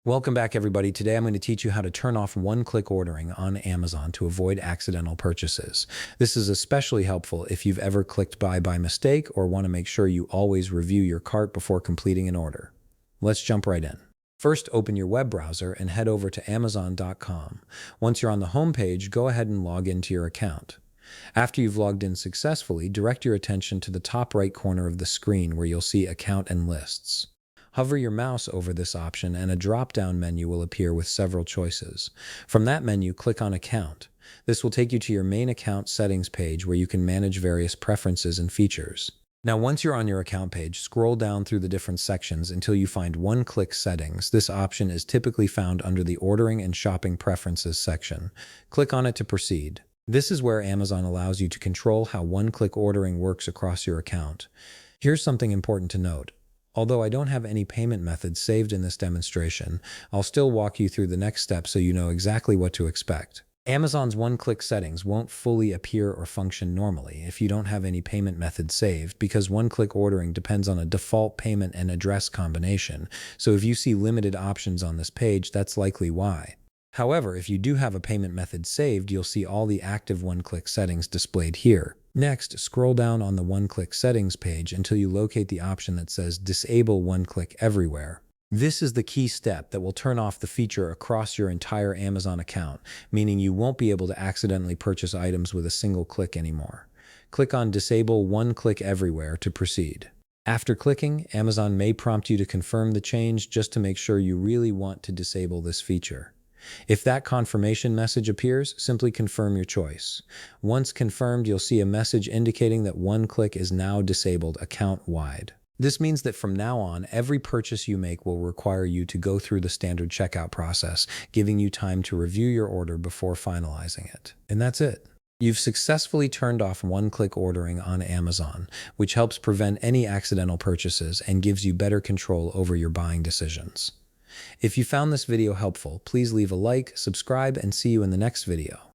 Welcome back, everybody. Today I'm going to teach you how to turn off one-click ordering on Amazon to avoid accidental purchases. This is especially helpful if you've ever clicked buy by mistake or want to make sure you always review your cart before completing an order. Let's jump right in. First, open your web browser and head over to Amazon.com. Once you're on the home page, go ahead and log into your account. After you've logged in successfully, direct your attention to the top right corner of the screen where you'll see Account and Lists. Hover your mouse over this option and a drop-down menu will appear with several choices. From that menu, click on Account. This will take you to your main account settings page where you can manage various preferences and features. Now, once you're on your account page, scroll down through the different sections until you find one-click settings. This option is typically found under the Ordering and Shopping Preferences section. Click on it to proceed. This is where Amazon allows you to control how one-click ordering works across your account. Here's something important to note. Although I don't have any payment methods saved in this demonstration, I'll still walk you through the next step so you know exactly what to expect. Amazon's one-click settings won't fully appear or function normally if you don't have any payment method saved because one-click ordering depends on a default payment and address combination, so if you see limited options on this page, that's likely why. However, if you do have a payment method saved, you'll see all the active one-click settings displayed here. Next, scroll down on the one-click settings page until you locate the option that says Disable One-Click Everywhere. This is the key step that will turn off the feature across your entire Amazon account, meaning you won't be able to accidentally purchase items with a single click anymore. Click on Disable One-Click Everywhere to proceed. After clicking, Amazon may prompt you to confirm the change just to make sure you really want to disable this feature. If that confirmation message appears, simply confirm your choice. Once confirmed, you'll see a message indicating that one-click is now disabled account-wide. This means that from now on, every purchase you make will require you to go through the standard checkout process, giving you time to review your order before finalizing it. And that's it. You've successfully turned off one-click ordering on Amazon, which helps prevent any accidental purchases and gives you better control over your buying decisions. If you found this video helpful, please leave a like, subscribe, and see you in the next video.